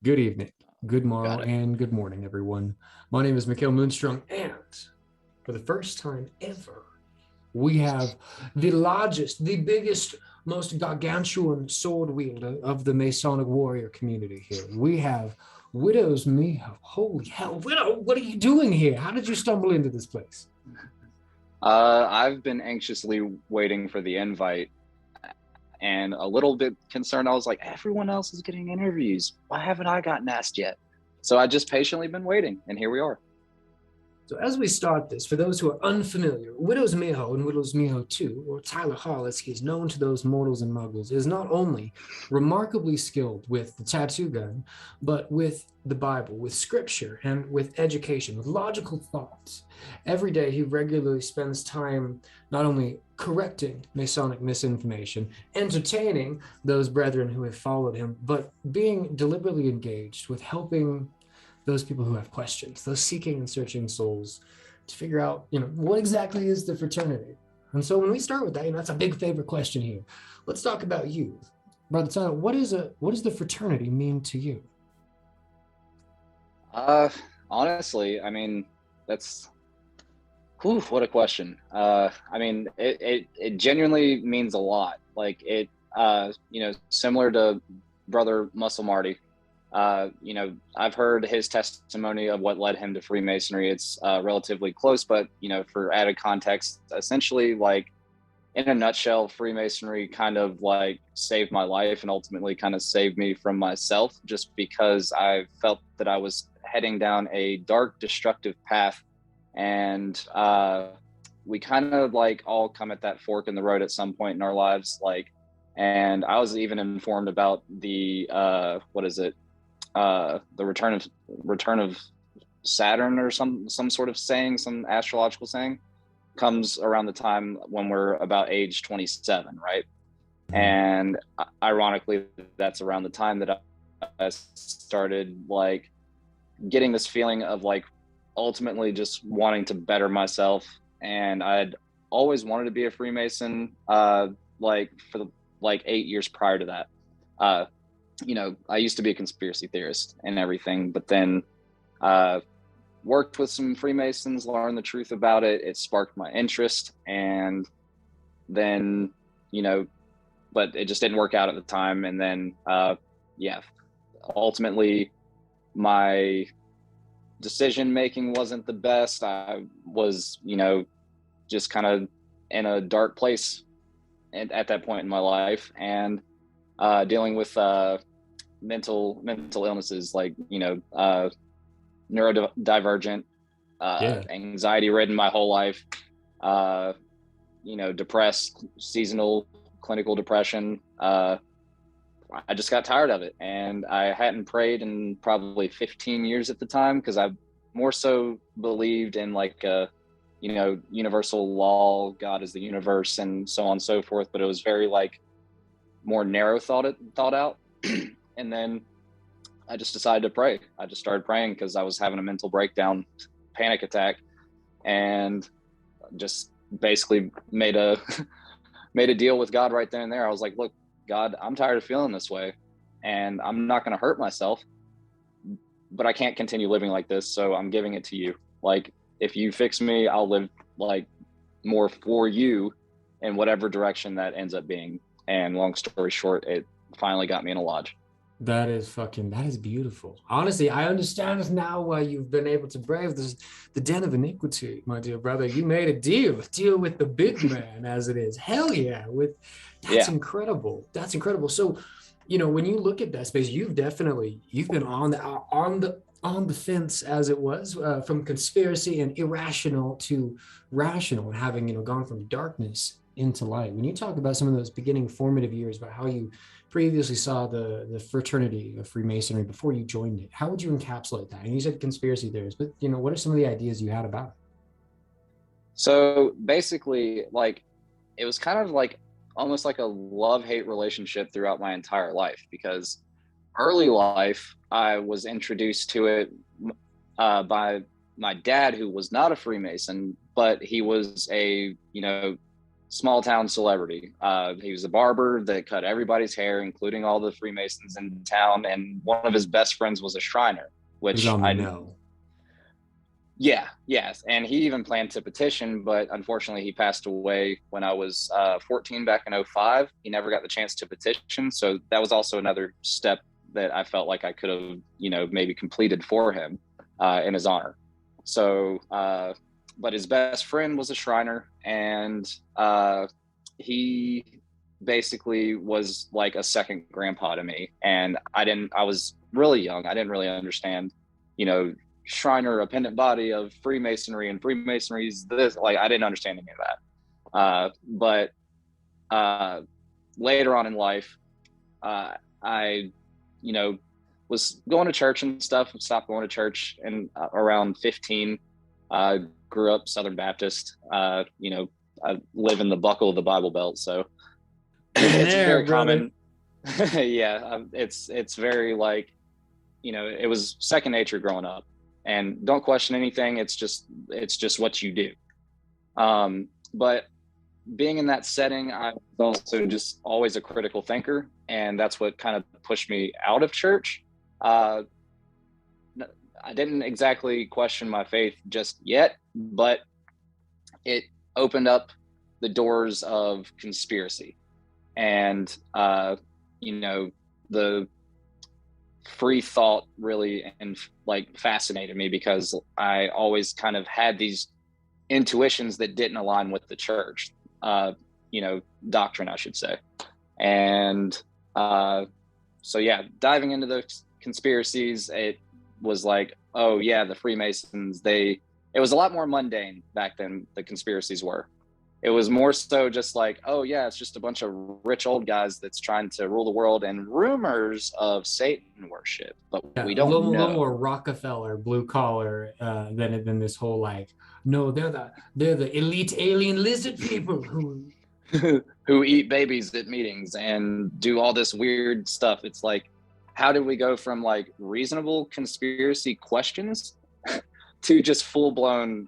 good evening, good morrow, Got it. and good morning, everyone. My name is Mikhail Moonstrong, and for the first time ever, we have the largest, the biggest, most gargantuan sword wielder of the Masonic warrior community here. We have Widow's Miho. Holy hell, Widow, what are you doing here? How did you stumble into this place? I've been anxiously waiting for the invite and a little bit concerned. I was like, everyone else is getting interviews. Why haven't I gotten asked yet? So I just patiently been waiting, and here we are. So as we start this, for those who are unfamiliar, Widow's Miho and Widow's Miho 2, or Tyler Hall as he's known to those mortals and muggles, is not only remarkably skilled with the tattoo gun, but with the Bible, with scripture, and with education, with logical thoughts. Every day he regularly spends time not only correcting Masonic misinformation, entertaining those brethren who have followed him, but being deliberately engaged with helping those people who have questions, those seeking and searching souls to figure out, what exactly is the fraternity? And so when we start with that, that's a big favorite question here. Let's talk about you. Brother Tyler, what does the fraternity mean to you? Uh, Honestly, I mean, that's what a question. I mean, it genuinely means a lot. Like similar to Brother Muscle Marty. I've heard his testimony of what led him to Freemasonry. It's relatively close, but for added context, essentially, like in a nutshell, Freemasonry kind of like saved my life and ultimately kind of saved me from myself, just because I felt that I was heading down a dark, destructive path, and we kind of like all come at that fork in the road at some point in our lives, like. And I was even informed about the the return of Saturn, or some sort of saying, some astrological saying, comes around the time when we're about age 27, right? And ironically, that's around the time that I started like getting this feeling of like ultimately just wanting to better myself. And I'd always wanted to be a Freemason, like for the like 8 years prior to that. I used to be a conspiracy theorist and everything, but then worked with some Freemasons, learned the truth about it. It sparked my interest, and then, but it just didn't work out at the time. And then, ultimately, my decision making wasn't the best. I was, just kind of in a dark place at that point in my life, and dealing with mental illnesses, like neurodivergent, Yeah. anxiety ridden my whole life, depressed, seasonal clinical depression. I just got tired of it, and I hadn't prayed in probably 15 years at the time, because I more so believed in like universal law, God is the universe, and so on and so forth. But it was very like more narrow thought out. And then I just decided to pray. I just started praying because I was having a mental breakdown, panic attack, and just basically made a made a deal with God right then and there. I was like, look, God, I'm tired of feeling this way, and I'm not going to hurt myself, but I can't continue living like this. So I'm giving it to you. Like, if you fix me, I'll live like more for you in whatever direction that ends up being. And long story short, it finally got me in a lodge. That is beautiful. Honestly, I understand now why you've been able to brave the den of iniquity, my dear brother. You made a deal with the big man, as it is. Hell yeah. That's Yeah. incredible. That's incredible. So, when you look at that space, you've been on the fence, as it was, from conspiracy and irrational to rational, and having, gone from darkness into light. When you talk about some of those beginning formative years, about how you previously saw the fraternity of Freemasonry before you joined it, how would you encapsulate that? And you said conspiracy theories, but what are some of the ideas you had about it? So basically, like, it was kind of like almost like a love-hate relationship throughout my entire life, because early life, I was introduced to it by my dad, who was not a Freemason, but he was a, small town celebrity. He was a barber that cut everybody's hair, including all the Freemasons in town. And one of his best friends was a Shriner, He was which on the know. yeah, yes. And he even planned to petition, but unfortunately he passed away when I was 14 back in '05. He never got the chance to petition. So that was also another step that I felt like I could have, maybe completed for him in his honor. So, but his best friend was a Shriner, and he basically was like a second grandpa to me. And I was really young. I didn't really understand, Shriner, a pendant body of Freemasonry, and Freemasonry's this, like, I didn't understand any of that. But later on in life, I, was going to church and stuff, stopped going to church and around 15, grew up Southern Baptist. I live in the buckle of the Bible Belt. So it's very common. Yeah. It's very like, it was second nature growing up. And don't question anything. It's just what you do. But being in that setting, I was also just always a critical thinker, and that's what kind of pushed me out of church. I didn't exactly question my faith just yet, but it opened up the doors of conspiracy, and the free thought really and like fascinated me, because I always kind of had these intuitions that didn't align with the church, doctrine, I should say. And so yeah, diving into the conspiracies, it was like, oh yeah, the Freemasons, it was a lot more mundane back then, the conspiracies were. It was more so just like, oh yeah, it's just a bunch of rich old guys that's trying to rule the world, and rumors of Satan worship, but we don't know. A little more Rockefeller, blue collar, than this whole like, no, they're the elite alien lizard people who who eat babies at meetings and do all this weird stuff. It's like, how did we go from like reasonable conspiracy questions to just full blown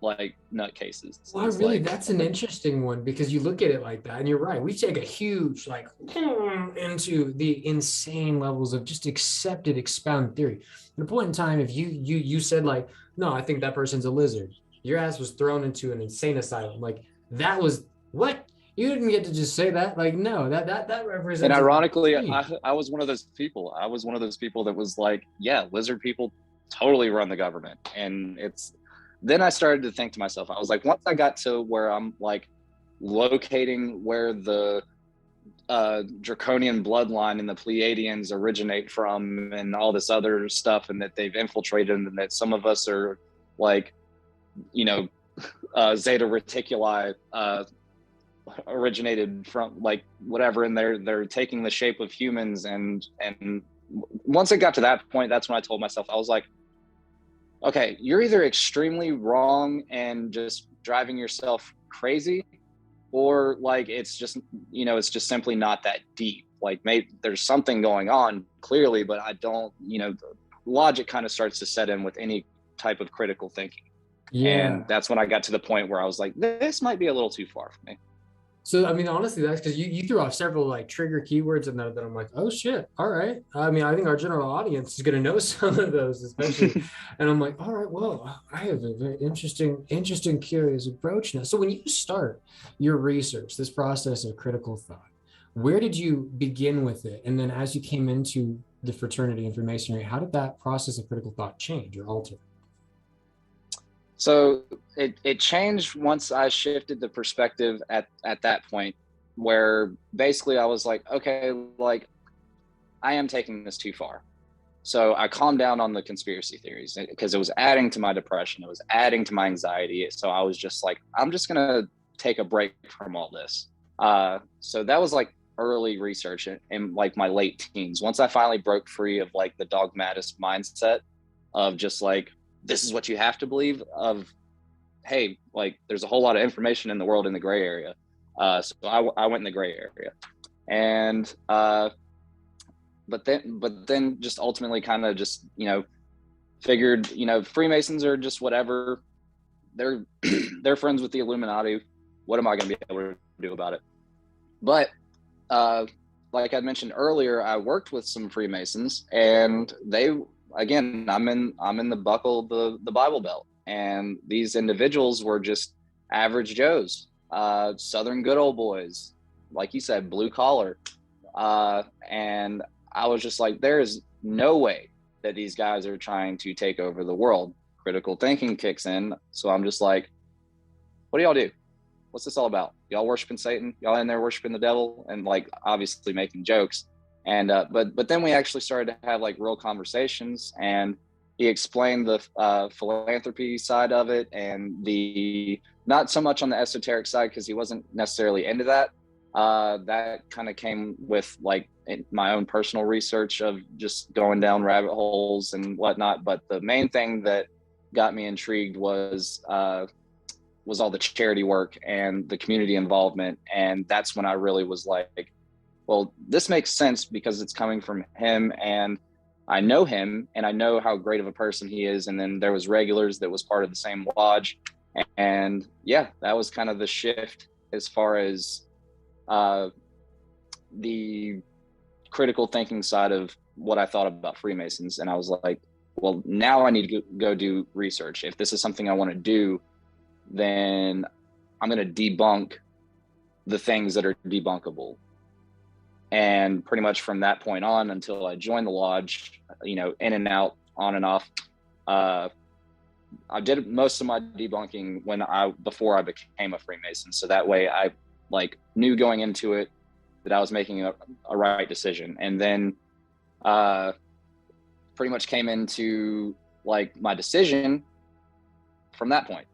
like nutcases? Well, really, that's an interesting one, because you look at it like that, and you're right. We take a huge like into the insane levels of just accepted, expounded theory. At a point in time, if you said like, no, I think that person's a lizard, your ass was thrown into an insane asylum. Like, that was what? You didn't get to just say that. Like, no, that represents. And ironically, I was one of those people. I was one of those people that was like, yeah, lizard people totally run the government. And then I started to think to myself, I was like, once I got to where I'm like locating where the draconian bloodline and the Pleiadians originate from and all this other stuff, and that they've infiltrated, and that some of us are like, Zeta Reticuli originated from like whatever, and they're taking the shape of humans. And once it got to that point, that's when I told myself, I was like, okay, you're either extremely wrong and just driving yourself crazy, or like it's just simply not that deep. Like, maybe there's something going on clearly, but I don't, logic kind of starts to set in with any type of critical thinking. Yeah. And that's when I got to the point where I was like, this might be a little too far for me. So, I mean, honestly, that's because you threw off several like trigger keywords in there that I'm like, oh shit, all right. I mean, I think our general audience is going to know some of those, especially. And I'm like, all right, well, I have a very interesting, curious approach now. So when you start your research, this process of critical thought, where did you begin with it? And then as you came into the fraternity and Freemasonry, how did that process of critical thought change or alter? So it changed once I shifted the perspective at that point, where basically I was like, okay, like I am taking this too far. So I calmed down on the conspiracy theories, because it was adding to my depression. It was adding to my anxiety. So I was just like, I'm just going to take a break from all this. So that was like early research in like my late teens. Once I finally broke free of like the dogmatist mindset of just like, this is what you have to believe, of, hey, like there's a whole lot of information in the world in the gray area. So I went in the gray area, and but then just ultimately kind of just, figured, Freemasons are just whatever. They're friends with the Illuminati. What am I going to be able do about it. But like I mentioned earlier, I worked with some Freemasons, and they, again, I'm in the buckle, the Bible Belt, and these individuals were just average Joes, Southern good old boys, like you said, blue collar, and I was just like, there is no way that these guys are trying to take over the world. Critical thinking kicks in, so I'm just like, what do y'all do? What's this all about? Y'all worshiping Satan? Y'all in there worshiping the devil? And like obviously making jokes. And but then we actually started to have like real conversations, and he explained the philanthropy side of it, and the not so much on the esoteric side because he wasn't necessarily into that. That kind of came with like my own personal research of just going down rabbit holes and whatnot. But the main thing that got me intrigued was all the charity work and the community involvement. And that's when I really was like, well, this makes sense because it's coming from him, and I know him and I know how great of a person he is. And then there was Regulars that was part of the same lodge. And yeah, that was kind of the shift as far as the critical thinking side of what I thought about Freemasons. And I was like, well, now I need to go do research. If this is something I want to do, then I'm going to debunk the things that are debunkable. And pretty much from that point on until I joined the lodge, you know, in and out, on and off, I did most of my debunking before I became a Freemason. So that way I like knew going into it that I was making a right decision. And then pretty much came into like my decision from that point.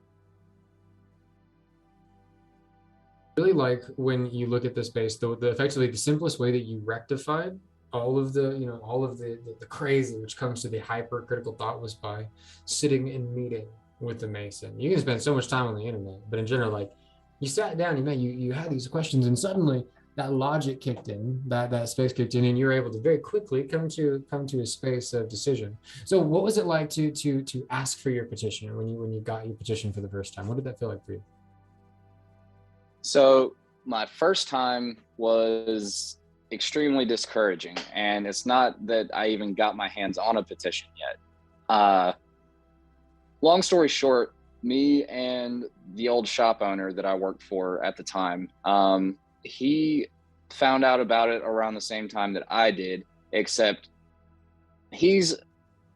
Really like when you look at this space, the effectively the simplest way that you rectified all of the crazy which comes to the hypercritical thought was by sitting and meeting with the Mason. You can spend so much time on the internet, but in general, like you sat down, you had these questions, and suddenly that logic kicked in, that space kicked in, and you were able to very quickly come to a space of decision. So what was it like to ask for your petition when you got your petition for the first time? What did that feel like for you? So my first time was extremely discouraging, and it's not that I even got my hands on a petition yet. Long story short, me and the old shop owner that I worked for at the time, he found out about it around the same time that I did, except he's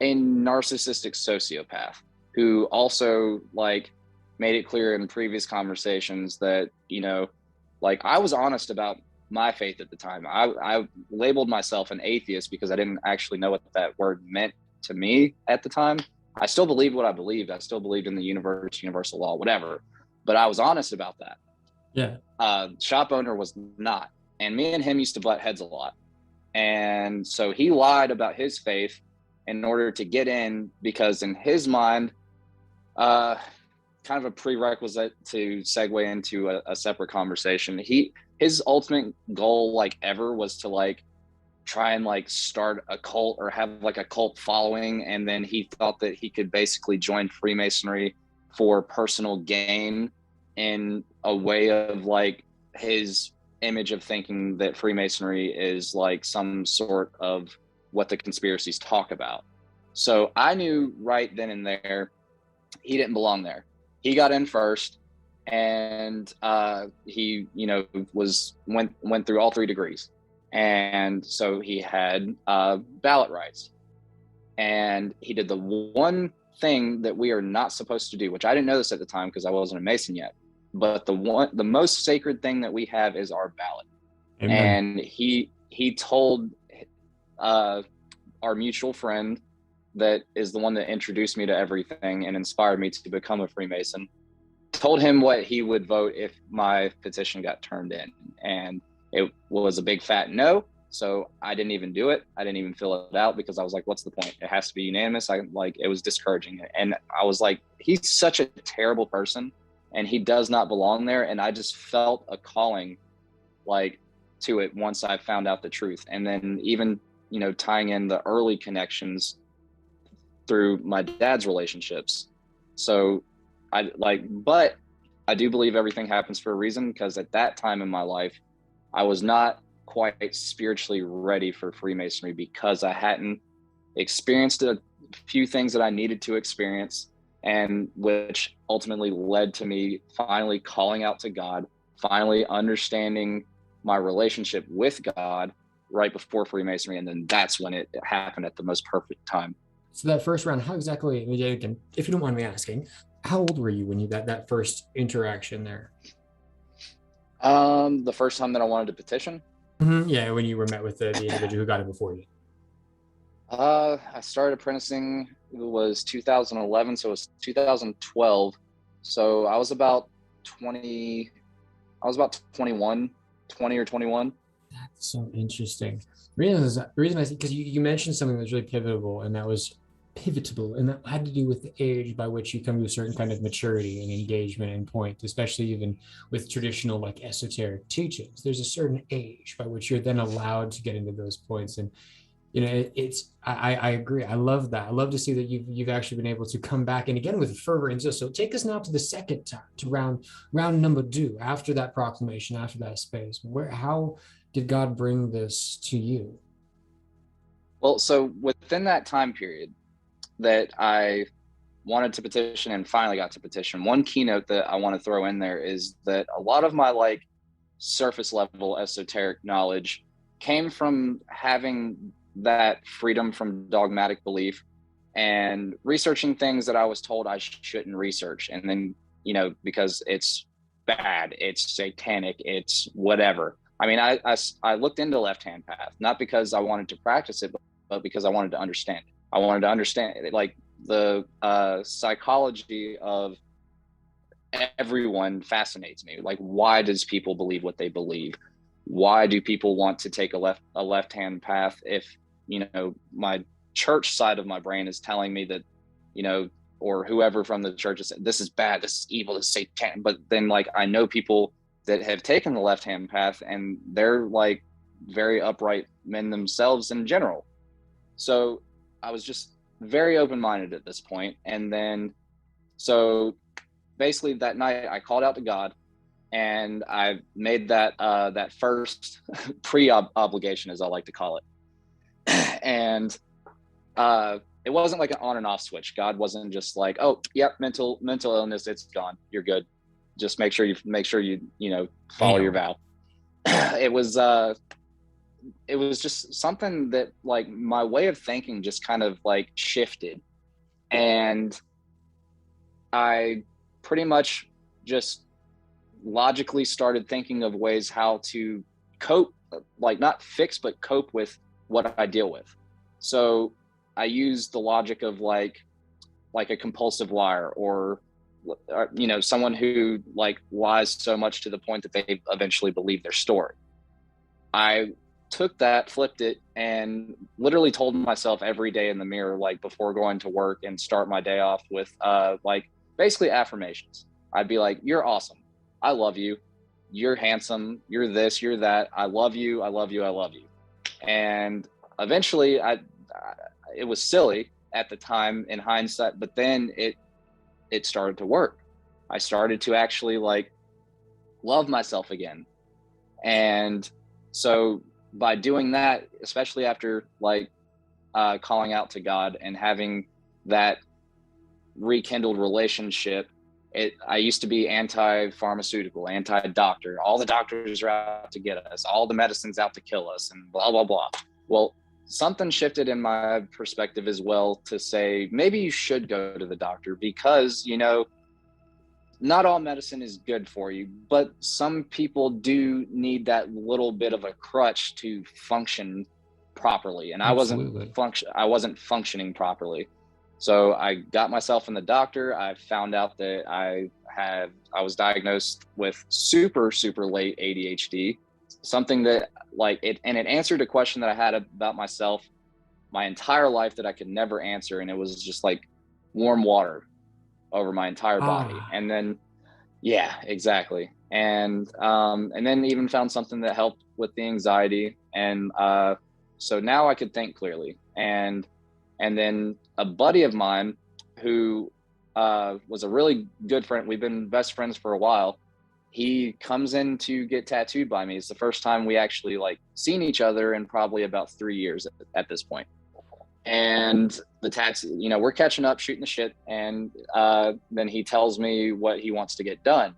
a narcissistic sociopath who also like made it clear in previous conversations that, you know, like I was honest about my faith at the time. I labeled myself an atheist because I didn't actually know what that word meant to me at the time. I still believed what I believed. I still believed in the universe, universal law, whatever. But I was honest about that. Yeah. Shop owner was not. And me and him used to butt heads a lot. And so he lied about his faith in order to get in, because in his mind, kind of a prerequisite to segue into a separate conversation. His ultimate goal like ever was to like try and like start a cult or have like a cult following. And then he thought that he could basically join Freemasonry for personal gain in a way of like his image of thinking that Freemasonry is like some sort of what the conspiracies talk about. So I knew right then and there, he didn't belong there. He got in first, and he, you know, went through all 3 degrees. And so he had ballot rights, and he did the one thing that we are not supposed to do, which I didn't know this at the time because I wasn't a Mason yet, but the most sacred thing that we have is our ballot. Amen. And he told our mutual friend that is the one that introduced me to everything and inspired me to become a Freemason, told him what he would vote if my petition got turned in. And it was a big fat no. So I didn't even do it. I didn't even fill it out because I was like, what's the point? It has to be unanimous. It was discouraging. And I was like, he's such a terrible person and he does not belong there. And I just felt a calling like to it once I found out the truth. And then even, you know, tying in the early connections through my dad's relationships. So but I do believe everything happens for a reason, because at that time in my life, I was not quite spiritually ready for Freemasonry, because I hadn't experienced a few things that I needed to experience, and which ultimately led to me finally calling out to God, finally understanding my relationship with God right before Freemasonry. And then that's when it happened at the most perfect time. So that first round, how exactly, again, if you don't mind me asking, how old were you when you that first interaction there? The first time that I wanted to petition, Yeah, when you were met with the individual who got it before you. I started apprenticing, it was 2011, so it was 2012. So I was about 20, I was about 21, 20 or 21. That's so interesting. The reason I see, because you mentioned something that was really pivotal, and that was pivotal, and that had to do with the age by which you come to a certain kind of maturity and engagement and point, especially even with traditional like esoteric teachings. There's a certain age by which you're then allowed to get into those points. And it's I agree. I love that. I love to see that you've actually been able to come back and again with fervor. And so take us now to the second time, to round number two, after that proclamation, after that space. Where how did God bring this to you? Well, so within that time period that I wanted to petition and finally got to petition, one keynote that I want to throw in there is that a lot of my like surface level esoteric knowledge came from having that freedom from dogmatic belief and researching things that I was told I shouldn't research. And then, because it's bad, it's satanic, it's whatever. I mean, I looked into left hand path, not because I wanted to practice it, but because I wanted to understand it. I wanted to understand it, like the psychology of everyone fascinates me. Like, why does people believe what they believe? Why do people want to take a left hand path if my church side of my brain is telling me that, or whoever from the church is, this is bad, this is evil, this is satanic. But then like I know people that have taken the left hand path and they're like very upright men themselves in general. So I was just very open minded at this point. And then so basically that night I called out to God and I made that first pre-obligation, as I like to call it. And it wasn't like an on and off switch. God wasn't just like, oh, yep, mental illness, it's gone, you're good. Just make sure you follow your vow. It was just something that like my way of thinking just kind of like shifted, and I pretty much just logically started thinking of ways how to cope, like not fix, but cope with what I deal with. So I use the logic of like a compulsive liar, or someone who like lies so much to the point that they eventually believe their story. I took that, flipped it, and literally told myself every day in the mirror, like before going to work, and start my day off with like basically affirmations. I'd be like, you're awesome, I love you, you're handsome, you're this, you're that, I love you, I love you, I love you. And eventually it was silly at the time in hindsight, but then it started to work. I started to actually like love myself again. And so by doing that, especially after like calling out to God and having that rekindled relationship, I used to be anti-pharmaceutical, anti-doctor. All the doctors are out to get us, all the medicine's out to kill us, and blah, blah, blah. Well, something shifted in my perspective as well to say, maybe you should go to the doctor, because, not all medicine is good for you, but some people do need that little bit of a crutch to function properly. And Absolutely. I wasn't functioning properly. So I got myself in the doctor. I found out that I was diagnosed with super, super late ADHD, something that it answered a question that I had about myself my entire life that I could never answer. And it was just like warm water over my entire body. And then, yeah, exactly. And then even found something that helped with the anxiety. And so now I could think clearly. And then a buddy of mine who was a really good friend. We've been best friends for a while. He comes in to get tattooed by me. It's the first time we actually like seen each other in probably about 3 years at this point. And the tattoo, you know, we're catching up, shooting the shit, and then he tells me what he wants to get done.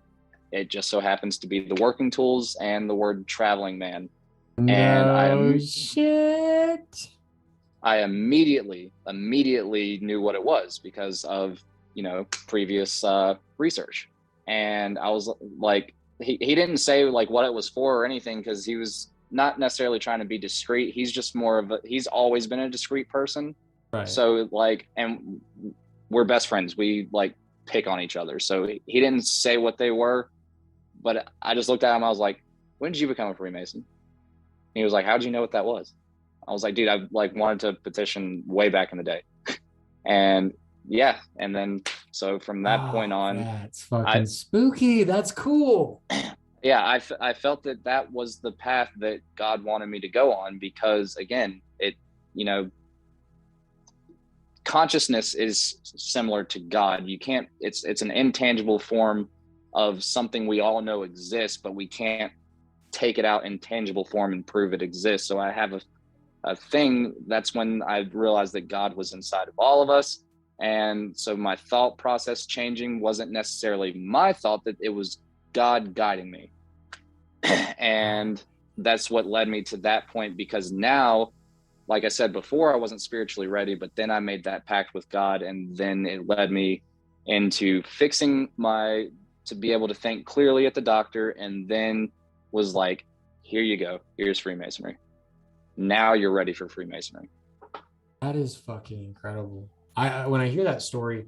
It just so happens to be the working tools and the word traveling man. And No shit. I immediately knew what it was because of, you know, previous research. And I was like, he didn't say like what it was for or anything, because he was not necessarily trying to be discreet. He's just more of he's always been a discreet person. Right. So like, and we're best friends. We like pick on each other. So he didn't say what they were, but I just looked at him. I was like, when did you become a Freemason? And he was like, how'd you know what that was? I was like, dude, I like wanted to petition way back in the day. And yeah. And then, so from that point on, that's fucking spooky. That's cool. Yeah. I felt that was the path that God wanted me to go on, because again, it, you know, consciousness is similar to God. You can't, it's an intangible form of something we all know exists, but we can't take it out in tangible form and prove it exists. So I have a thing. That's when I realized that God was inside of all of us. And so my thought process changing wasn't necessarily my thought, that it was God guiding me. And that's what led me to that point, because now, like I said before, I wasn't spiritually ready, but then I made that pact with God, and then it led me into fixing to be able to think clearly at the doctor, and then was like, here you go, here's Freemasonry. Now you're ready for Freemasonry. That is fucking incredible. I when I hear that story,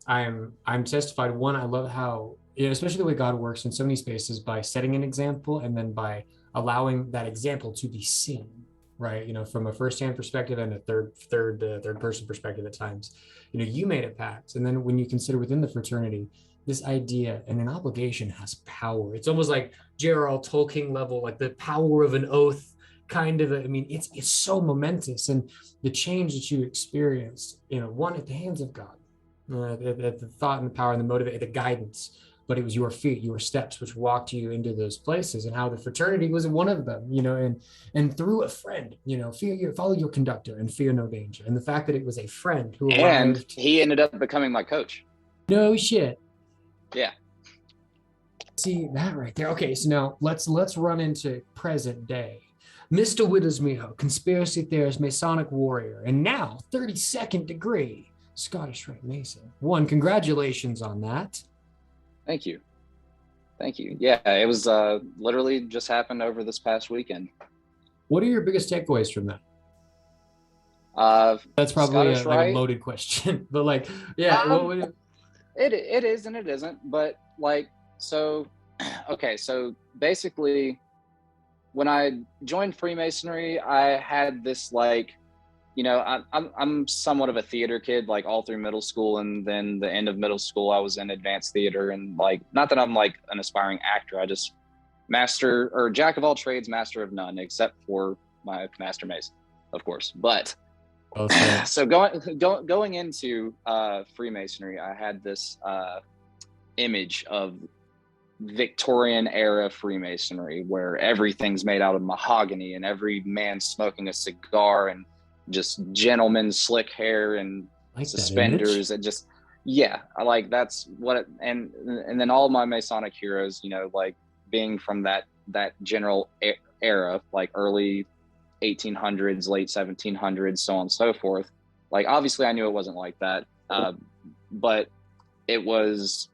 I'm testified. One, I love how, you know, especially the way God works in so many spaces, by setting an example and then by allowing that example to be seen, right? You know, from a firsthand perspective and a third person perspective at times. You know, you made a pact, and then when you consider within the fraternity, this idea and an obligation has power. It's almost like J.R.R. Tolkien level, like the power of an oath. Kind of, I mean, it's so momentous, and the change that you experienced, you know, one at the hands of God, the thought and the power and the motive, the guidance, but it was your feet, your steps, which walked you into those places, and how the fraternity was one of them, you know, and through a friend, you know, follow your conductor and fear no danger, and the fact that it was a friend who arrived, and he ended up becoming my coach. No shit. Yeah. See that right there. Okay, so now let's run into present day. Mr. Wittersmeer, conspiracy theorist, Masonic warrior, and now 32nd degree Scottish Rite Mason. One, congratulations on that. Thank you. Yeah, it was literally just happened over this past weekend. What are your biggest takeaways from that? That's probably a loaded question, but like, yeah, it is and it isn't, but like, so, okay, so basically, when I joined Freemasonry, I had this like, you know, I'm somewhat of a theater kid, like all through middle school, and then the end of middle school, I was in advanced theater, and like, not that I'm like an aspiring actor, I just master or jack of all trades, master of none, except for my master mason, of course. But so going into Freemasonry, I had this image of Victorian era Freemasonry, where everything's made out of mahogany and every man smoking a cigar and just gentlemen, slick hair and like suspenders, and just, yeah, I like, that's what it, and then all my Masonic heroes, you know, like being from that general era, like early 1800s, late 1700s, so on and so forth. Like, obviously I knew it wasn't like that, but it was,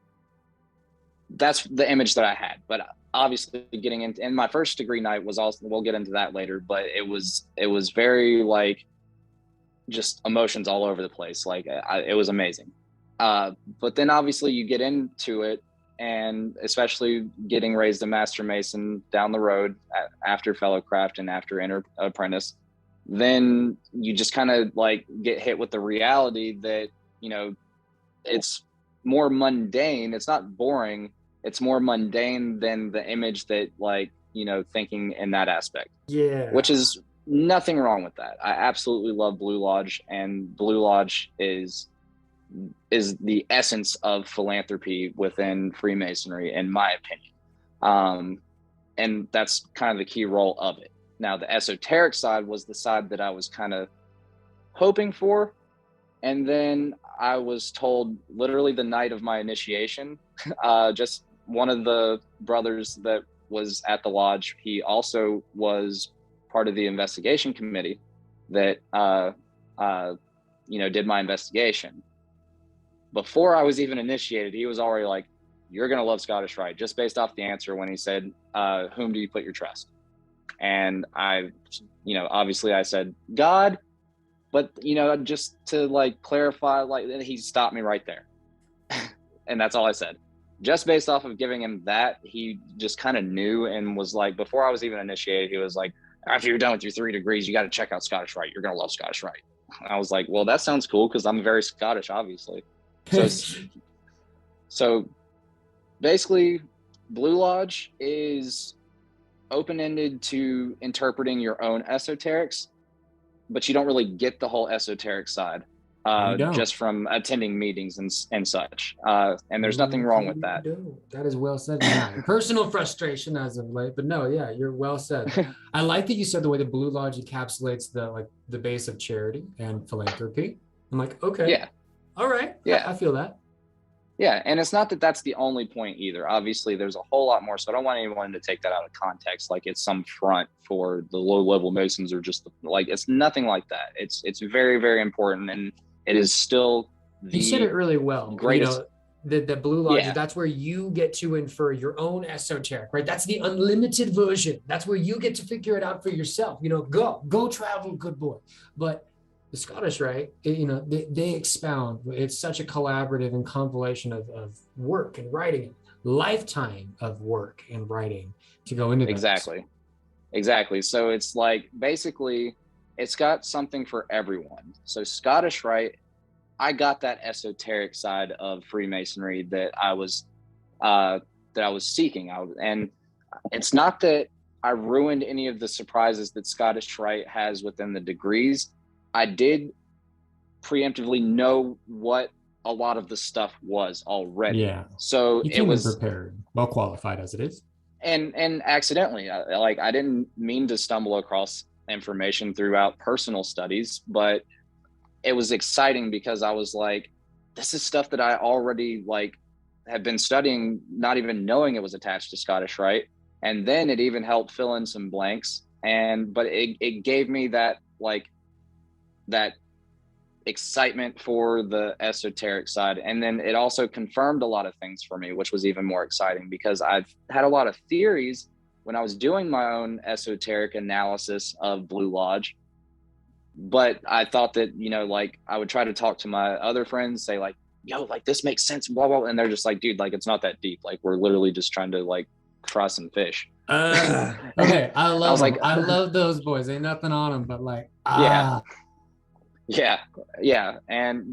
that's the image that I had. But obviously getting into, and my first degree night was also, we'll get into that later, but it was very like just emotions all over the place. Like it was amazing. But then obviously you get into it, and especially getting raised a Master Mason down the road after Fellowcraft and after Apprentice, then you just kind of like get hit with the reality that, you know, it's more mundane. It's not boring. It's more mundane than the image that, like, you know, thinking in that aspect. Yeah. Which is nothing wrong with that. I absolutely love Blue Lodge, and Blue Lodge is is the essence of philanthropy within Freemasonry, in my opinion. And that's kind of the key role of it. Now, the esoteric side was the side that I was kind of hoping for. And then I was told literally the night of my initiation, just one of the brothers that was at the lodge, he also was part of the investigation committee that, did my investigation. Before I was even initiated, he was already like, you're going to love Scottish Rite, just based off the answer when he said, whom do you put your trust? And I, obviously I said, God, but, just to like clarify, like he stopped me right there. And that's all I said. Just based off of giving him that, he just kind of knew and was like, before I was even initiated, he was like, after you're done with your 3 degrees, you got to check out Scottish Rite. You're going to love Scottish Rite. I was like, well, that sounds cool because I'm very Scottish, obviously. So basically, Blue Lodge is open-ended to interpreting your own esoterics, but you don't really get the whole esoteric side just from attending meetings and such. And there's nothing wrong with that. That is well said. Personal frustration as of late, but no, yeah, you're well said. I like that you said the way the Blue Lodge encapsulates the base of charity and philanthropy. I'm like, okay, yeah, all right, yeah, I feel that. Yeah, and it's not that that's the only point either. Obviously, there's a whole lot more. So I don't want anyone to take that out of context, like it's some front for the low-level Masons or just like it's nothing like that. It's very, very important, and it is still you said it really well. Greatest. The Blue Lodge, that's where you get to infer your own esoteric, right? That's the unlimited version. That's where you get to figure it out for yourself. Go travel, good boy. But the Scottish Rite, they expound. It's such a collaborative and compilation of work and writing, lifetime of work and writing to go into that. Exactly. So it's like, basically, it's got something for everyone. So Scottish Rite, I got that esoteric side of Freemasonry that I was seeking out. And it's not that I ruined any of the surprises that Scottish Rite has within the degrees. I did preemptively know what a lot of the stuff was already. Yeah. So it was prepared, well qualified as it is. And accidentally, I didn't mean to stumble across information throughout personal studies, but it was exciting because I was like, this is stuff that I already have been studying, not even knowing it was attached to Scottish Rite. And then it even helped fill in some blanks. But it gave me that excitement for the esoteric side. And then it also confirmed a lot of things for me, which was even more exciting because I've had a lot of theories when I was doing my own esoteric analysis of Blue Lodge. But I thought that, I would try to talk to my other friends, say this makes sense, blah, blah. And they're just like, dude, it's not that deep. We're literally just trying to fry some fish. Okay. I love those boys. Ain't nothing on them, but Yeah.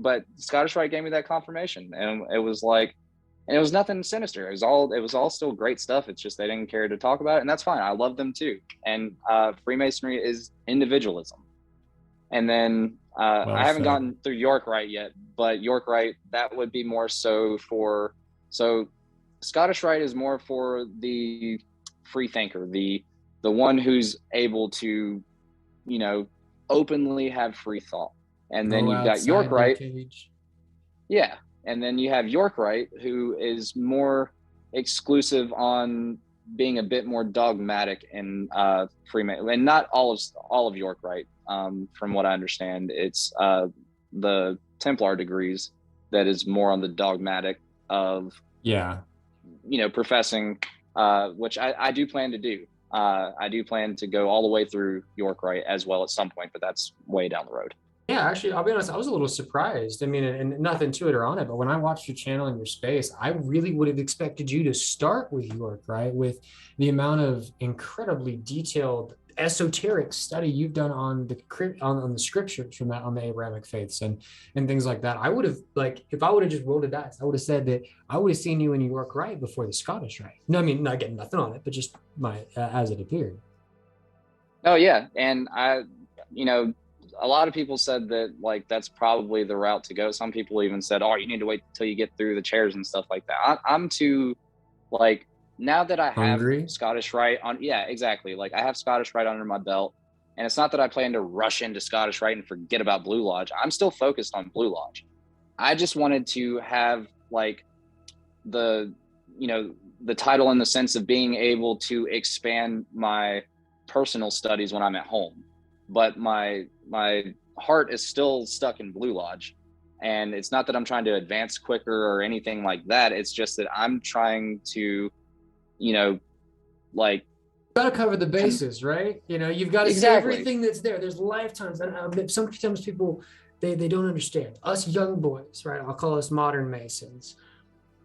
But Scottish Rite gave me that confirmation, and it was and it was nothing sinister. It was all still great stuff. It's just they didn't care to talk about it, and that's fine. I love them too. And Freemasonry is individualism. And then I haven't gotten through York Rite yet, but York Rite, that would be more so Scottish Rite is more for the free thinker, the one who's able to, openly have free thought. And then you've got York Rite. Yeah. And then you have York Rite, who is more exclusive on being a bit more dogmatic in Freemasonry. And not all of York Rite, from what I understand. It's the Templar degrees that is more on the dogmatic of professing, which I do plan to do. I do plan to go all the way through York Rite as well at some point, but that's way down the road. Yeah, actually, I'll be honest, I was a little surprised. I mean, and nothing to it or on it, but when I watched your channel and your space, I really would have expected you to start with York Rite, with the amount of incredibly detailed esoteric study you've done on the scriptures from that, on the Abrahamic faiths and things like that. I would have, if I would have just rolled a dice, I would have said that I would have seen you in York Rite before the Scottish Rite. No, I mean, not getting nothing on it, but just as it appeared. Oh yeah. And a lot of people said that like that's probably the route to go. Some people even said, oh, you need to wait till you get through the chairs and stuff like that. I'm too, like, now that I have Hungry? Scottish Rite on, yeah, exactly. Like I have Scottish Rite under my belt, and it's not that I plan to rush into Scottish Rite and forget about Blue Lodge. I'm still focused on Blue Lodge. I just wanted to have like the, you know, the title in the sense of being able to expand my personal studies when I'm at home. But my heart is still stuck in Blue Lodge. And it's not that I'm trying to advance quicker or anything like that. It's just that I'm trying to, you know, like, Got to cover the bases, right? You know, you've got to see exactly. everything that's there. There's lifetimes, and sometimes people they don't understand. Us young boys, right? I'll call us modern Masons.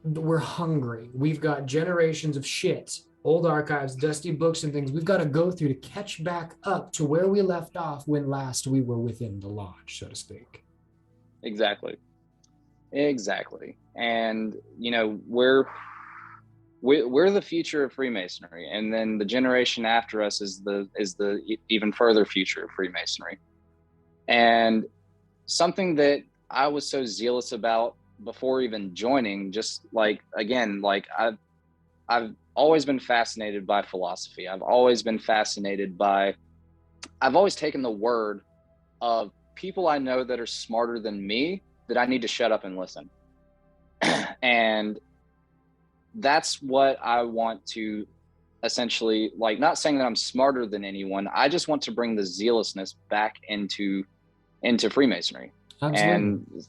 We're hungry. We've got generations of shit, old archives, dusty books, and things we've got to go through to catch back up to where we left off when last we were within the lodge, so to speak. Exactly. And you know, we're the future of Freemasonry, and then the generation after us is the even further future of Freemasonry. And something that I was so zealous about before even joining, just like, again, like I've always been fascinated by philosophy. I've always taken the word of people I know that are smarter than me that I need to shut up and listen. And that's what I want to essentially, like, not saying that I'm smarter than anyone. I just want to bring the zealousness back into Freemasonry. Absolutely. And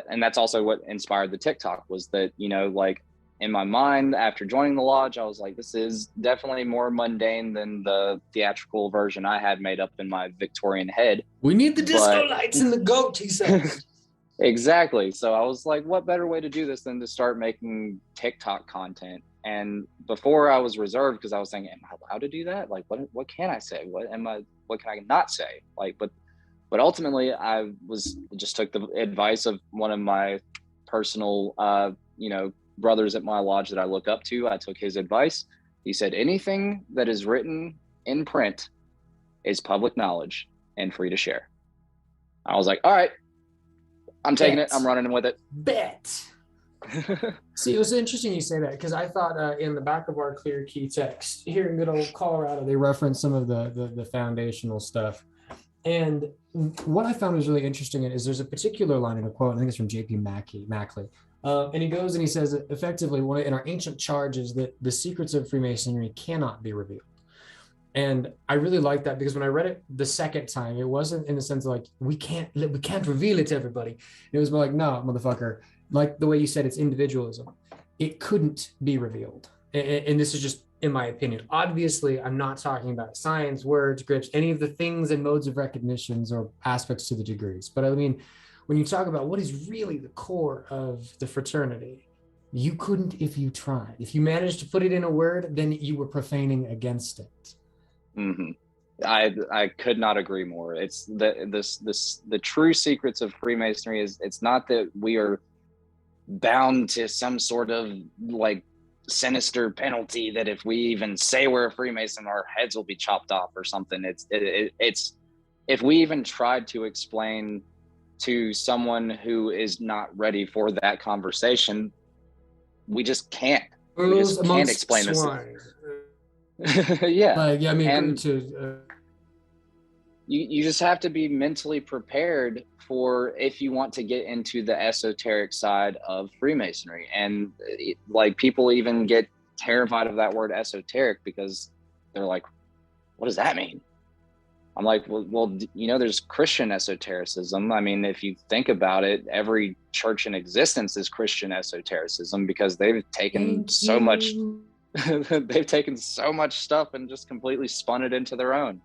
and that's also what inspired the TikTok, was that, you know, like in my mind after joining the lodge, I was like, this is definitely more mundane than the theatrical version I had made up in my Victorian head. We need the disco lights and the goat, he said. Exactly. So I was like, what better way to do this than to start making TikTok content? And before I was reserved, because I was saying, am I allowed to do that? Like, what can I say? What can I not say? Like, but ultimately I just took the advice of one of my personal, you know, brothers at my lodge that I look up to. I took his advice. He said, anything that is written in print is public knowledge and free to share. I was like, all right, I'm taking it. I'm running with it. Bet. See, it was interesting you say that, because I thought in the back of our Clear Key text here in good old Colorado, they referenced some of the foundational stuff. And what I found was really interesting is there's a particular line in a quote, I think it's from J.P. Mackley. And he goes and he says, effectively, one in our ancient charge is that the secrets of Freemasonry cannot be revealed. And I really like that, because when I read it the second time, it wasn't in the sense of like, we can't reveal it to everybody. It was more like, no, motherfucker, like the way you said, it's individualism. It couldn't be revealed. And this is just, in my opinion, obviously, I'm not talking about science, words, grips, any of the things and modes of recognitions or aspects to the degrees. But I mean, when you talk about what is really the core of the fraternity, you couldn't if you tried. If you managed to put it in a word, then you were profaning against it. Mm-hmm. I could not agree more. It's the true secrets of Freemasonry is, it's not that we are bound to some sort of like sinister penalty that if we even say we're a Freemason, our heads will be chopped off or something. It's if we even tried to explain to someone who is not ready for that conversation, we just can't. We just can't explain this. Yeah. Like, yeah, I mean, and you just have to be mentally prepared for if you want to get into the esoteric side of Freemasonry. And like, people even get terrified of that word esoteric because they're like, what does that mean? I'm like, well, you know, there's Christian esotericism. I mean, if you think about it, every church in existence is Christian esotericism, because they've taken so much stuff and just completely spun it into their own.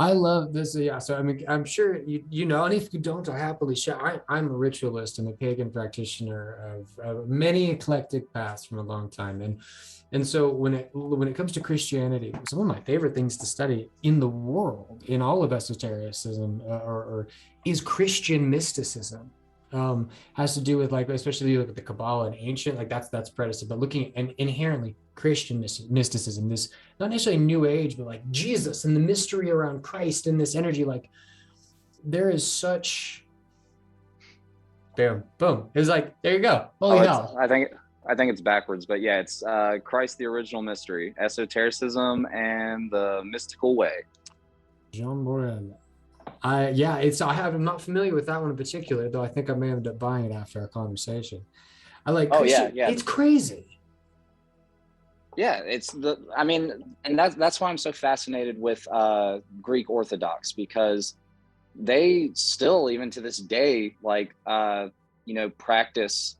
I love this. Yeah. So, I mean, I'm sure you know, and if you don't, I'll happily share. I'm a ritualist and a pagan practitioner of many eclectic paths from a long time. And so when it comes to Christianity, some of my favorite things to study in the world, in all of esotericism, or is Christian mysticism. has to do with like, especially you look at the Kabbalah and ancient, like that's predecessor, but looking at inherently Christian mysticism, this not necessarily New Age, but like Jesus and the mystery around Christ and this energy, like there is such boom, boom. It's like, there you go. Holy hell. I think it's backwards, but yeah, it's Christ the original mystery, esotericism and the mystical way. Jean Morel. I'm not familiar with that one in particular, though I think I may end up buying it after our conversation. I like Christian, yeah. It's crazy. Yeah, and that's why I'm so fascinated with Greek Orthodox, because they still, even to this day, like practice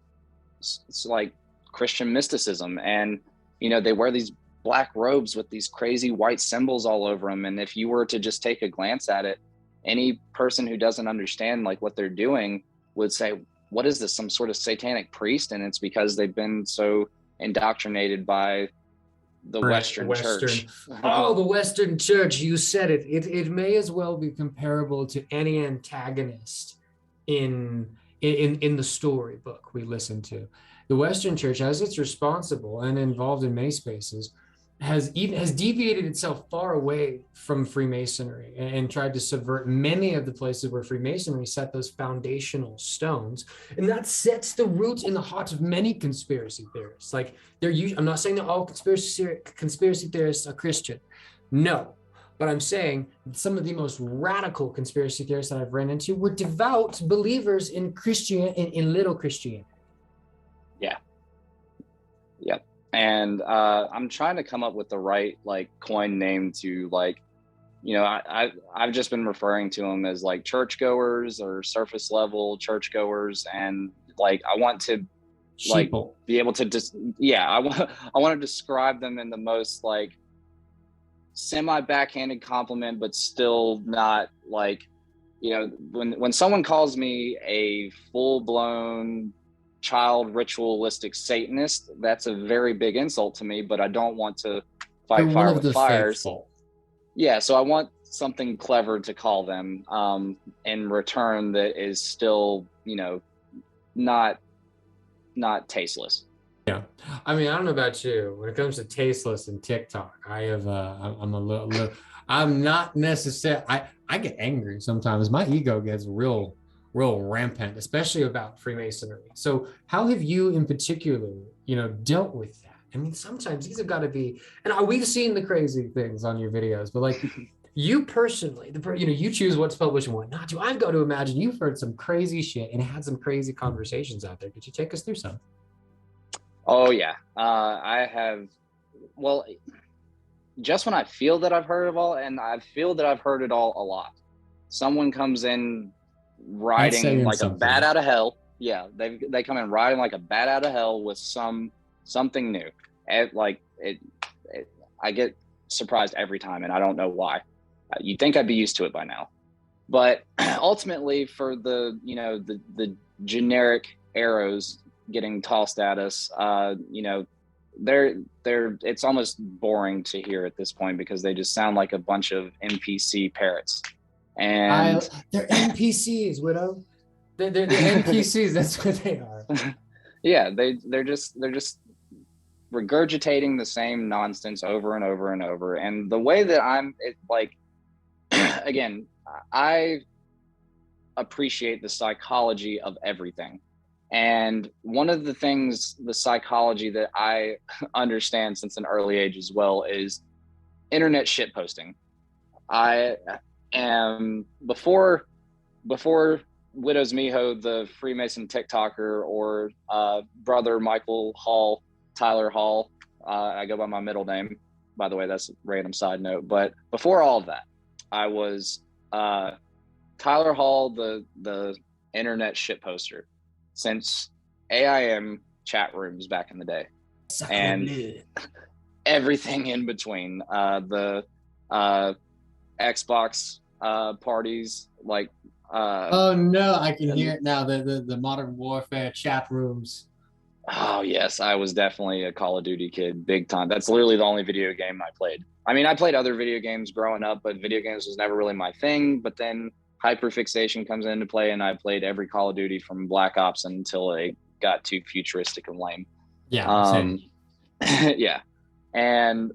like Christian mysticism, and they wear these black robes with these crazy white symbols all over them, and if you were to just take a glance at it, any person who doesn't understand like what they're doing would say, what is this, some sort of satanic priest? And it's because they've been so indoctrinated by the Western church. Oh, the Western church, you said it. It may as well be comparable to any antagonist in the storybook we listen to. The Western church, as it's responsible and involved in many spaces, has deviated itself far away from Freemasonry and tried to subvert many of the places where Freemasonry set those foundational stones, and that sets the roots in the hearts of many conspiracy theorists. Like I'm not saying that all conspiracy theorists are Christian, no, but I'm saying some of the most radical conspiracy theorists that I've run into were devout believers in in little Christianity. Yeah. Yep. And I'm trying to come up with the right like coin name to like, I've just been referring to them as like churchgoers or surface level churchgoers, and like I want to like be able to I want to describe them in the most like semi backhanded compliment, but still not like, when someone calls me a full blown child ritualistic Satanist, that's a very big insult to me, but I don't want to fight fire with fires. Yeah, so I want something clever to call them in return that is still, not tasteless. Yeah, I mean, I don't know about you. When it comes to tasteless and TikTok, I'm not necessarily. I get angry sometimes. My ego gets real rampant, especially about Freemasonry. So how have you in particular, dealt with that? I mean, sometimes these have got to be, and we've seen the crazy things on your videos, but like you personally, you choose what's published and what not to. I've got to imagine you've heard some crazy shit and had some crazy conversations out there. Could you take us through some? Oh yeah. I have, well, just when I feel that I've heard it all, and I feel that I've heard it all a lot, someone comes in riding like a bat out of hell. Yeah, they come in riding like a bat out of hell with something new. I get surprised every time, and I don't know why. You'd think I'd be used to it by now, but ultimately, for the generic arrows getting tossed at us, it's almost boring to hear at this point, because they just sound like a bunch of NPC parrots. And they're NPCs, Widow. They're NPCs. That's what they are. Yeah, they're just regurgitating the same nonsense over and over and over. And the way that again, I appreciate the psychology of everything. And one of the things, the psychology that I understand since an early age as well, is internet shit posting. I am before Widows Miho, the Freemason TikToker, or brother Michael Hall, Tyler Hall. I go by my middle name, by the way. That's a random side note. But before all of that, I was Tyler Hall, the internet shit poster, since AIM chat rooms back in the day, and everything in between. The Xbox parties, like oh no, I can hear it now. The Modern Warfare chat rooms. Oh yes, I was definitely a Call of Duty kid, big time. That's literally the only video game I played. I mean, I played other video games growing up, but video games was never really my thing. But then hyperfixation comes into play, and I played every Call of Duty from Black Ops until it got too futuristic and lame. Yeah, same. Yeah. And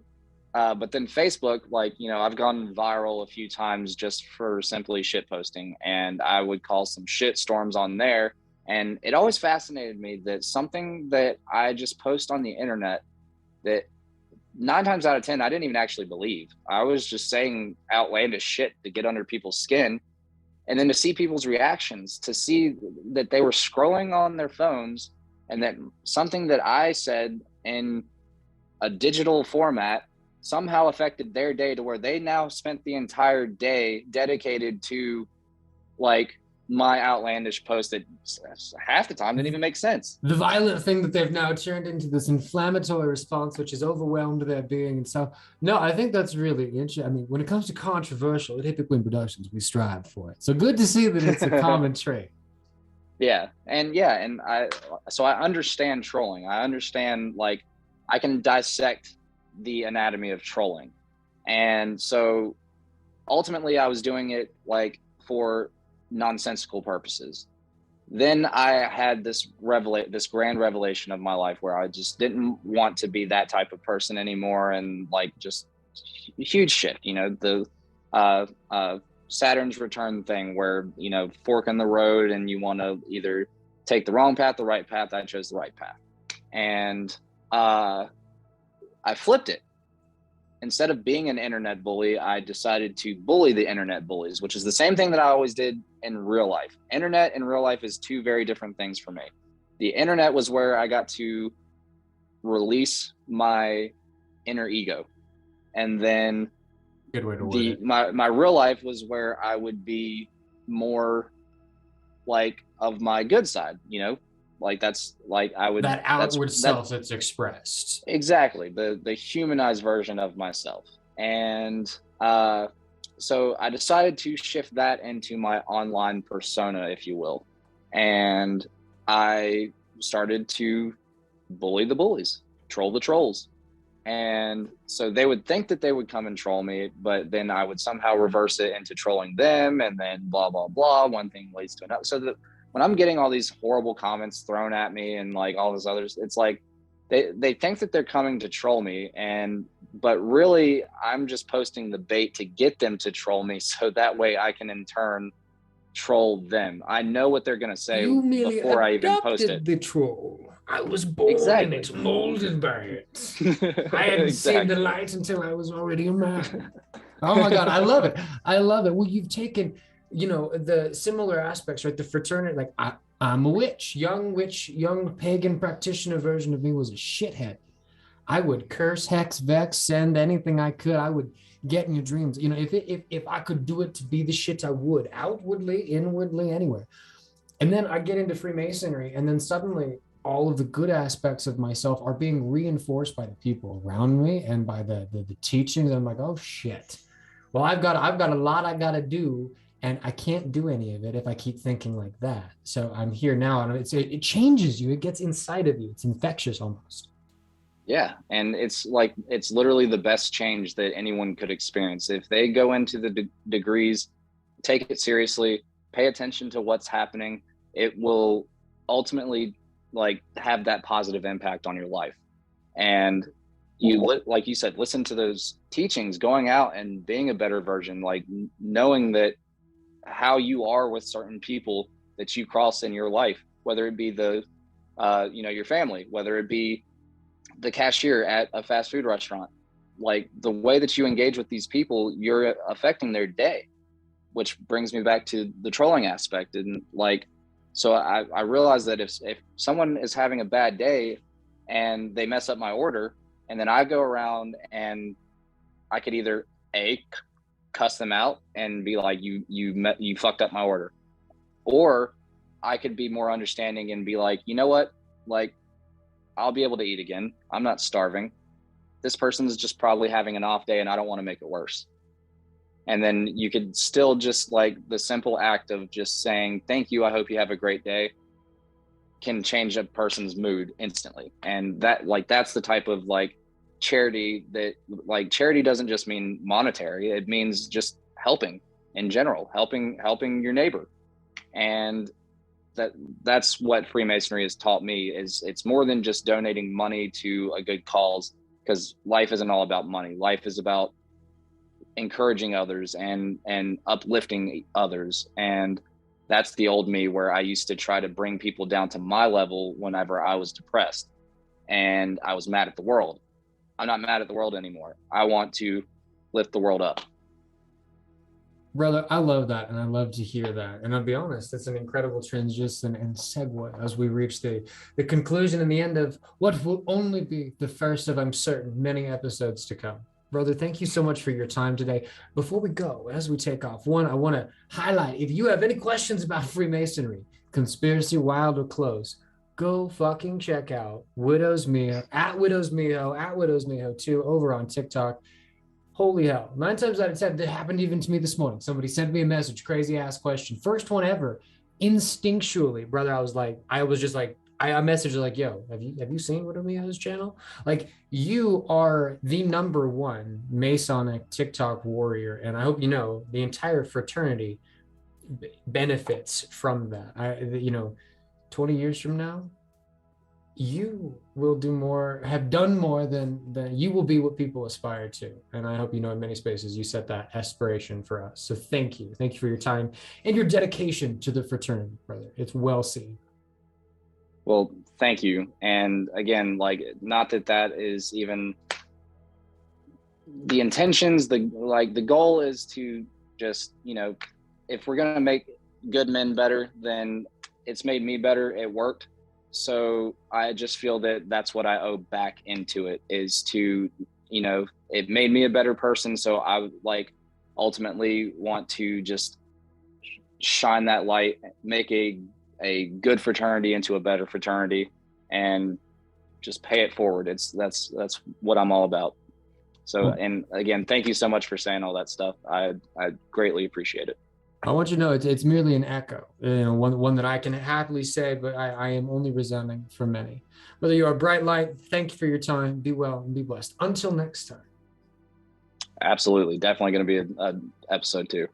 but then Facebook, like, you know, I've gone viral a few times just for simply shit posting, and I would call some shit storms on there. And it always fascinated me that something that I just post on the internet that 9 times out of 10, I didn't even actually believe. I was just saying outlandish shit to get under people's skin. And then to see people's reactions, to see that they were scrolling on their phones, and that something that I said in a digital format somehow affected their day, to where they now spent the entire day dedicated to like my outlandish post that half the time didn't even make sense. The violent thing that they've now turned into this inflammatory response, which has overwhelmed their being and stuff. No, I think that's really interesting. I mean, when it comes to controversial, at Hippie Queen Productions, we strive for it. So good to see that it's a common trait. Yeah. And I understand trolling. I understand, like, I can dissect the anatomy of trolling. And so ultimately I was doing it like for nonsensical purposes. Then I had this grand revelation of my life, where I just didn't want to be that type of person anymore. And like, just huge shift, you know, the Saturn's return thing, where, you know, fork in the road and you want to either take the wrong path, the right path. I chose the right path. And I flipped it. Instead of being an internet bully, I decided to bully the internet bullies, which is the same thing that I always did in real life. Internet and real life is two very different things for me. The internet was where I got to release my inner ego. And then good way to word it. My real life was where I would be more like of my good side, you know? Like, that's like, I would, that outward self that's expressed. Exactly. The humanized version of myself. And so I decided to shift that into my online persona, if you will. And I started to bully the bullies, troll the trolls. And so they would think that they would come and troll me, but then I would somehow reverse it into trolling them, and then blah, blah, blah. One thing leads to another. So that when I'm getting all these horrible comments thrown at me and like all this others, it's like they think that they're coming to troll me, but really I'm just posting the bait to get them to troll me, so that way I can in turn troll them. I know what they're gonna say before I even post it. The troll. I was born in it, molded by it. I hadn't seen the light until I was already a man. Oh my God, I love it. I love it. Well, you've taken, you know, the similar aspects, right? The fraternity, like I'm a witch, young pagan practitioner version of me was a shithead. I would curse, hex, vex, send anything I could. I would get in your dreams. You know, if I could do it to be the shit, I would, outwardly, inwardly, anywhere. And then I get into Freemasonry, and then suddenly all of the good aspects of myself are being reinforced by the people around me and by the teachings. I'm like, oh shit. Well, I've got a lot I got to do, and I can't do any of it if I keep thinking like that. So I'm here now, and it changes you. It gets inside of you. It's infectious almost. Yeah. And it's like, it's literally the best change that anyone could experience. If they go into the degrees, take it seriously, pay attention to what's happening, it will ultimately like have that positive impact on your life. And like you said, listen to those teachings, going out and being a better version, like knowing that how you are with certain people that you cross in your life, whether it be your family, whether it be the cashier at a fast food restaurant, like the way that you engage with these people, you're affecting their day, which brings me back to the trolling aspect. And like, so I realized that if someone is having a bad day and they mess up my order, and then I go around and I could either cuss them out and be like, you fucked up my order, or I could be more understanding and be like, you know what, like, I'll be able to eat again. I'm not starving. This person's just probably having an off day, and I don't want to make it worse. And then you could still just like the simple act of just saying, thank you, I hope you have a great day, can change a person's mood instantly. And that's the type of like charity that, like, charity doesn't just mean monetary. It means just helping. in general, helping your neighbor. And that's what Freemasonry has taught me, is it's more than just donating money to a good cause, because life isn't all about money. Life is about encouraging others and uplifting others. And that's the old me, where I used to try to bring people down to my level whenever I was depressed and I was mad at the world. I'm not mad at the world anymore. I want to lift the world up. Brother, I love that, and I love to hear that. And I'll be honest, it's an incredible transition and segue as we reach the conclusion and the end of what will only be the first of, I'm certain, many episodes to come. Brother, thank you so much for your time today. Before we go, as we take off, one, I want to highlight, if you have any questions about Freemasonry, conspiracy, wild or close, go fucking check out Widows Miho, at Widows Miho 2 over on TikTok. Holy hell. 9 times out of 10, that happened even to me this morning. Somebody sent me a message, crazy ass question. First one ever. Instinctually, brother, I was just like, I messaged like, yo, have you seen Widow Miho's channel? Like, you are the number one Masonic TikTok warrior. And I hope you know the entire fraternity benefits from that. 20 years from now, you will do more, have done more than you will be what people aspire to. And I hope you know in many spaces you set that aspiration for us. So thank you for your time and your dedication to the fraternity, brother. It's well seen. Well, thank you. And again, like, not that is even the intentions, the goal is to just, if we're going to make good men better, then it's made me better. It worked. So I just feel that that's what I owe back into it, is to, it made me a better person. So I ultimately want to just shine that light, make a good fraternity into a better fraternity, and just pay it forward. That's what I'm all about. So, and again, thank you so much for saying all that stuff. I greatly appreciate it. I want you to know it's merely an echo, one that I can happily say, but I am only resounding for many. Whether you are a bright light, thank you for your time. Be well and be blessed. Until next time. Absolutely. Definitely going to be a episode 2.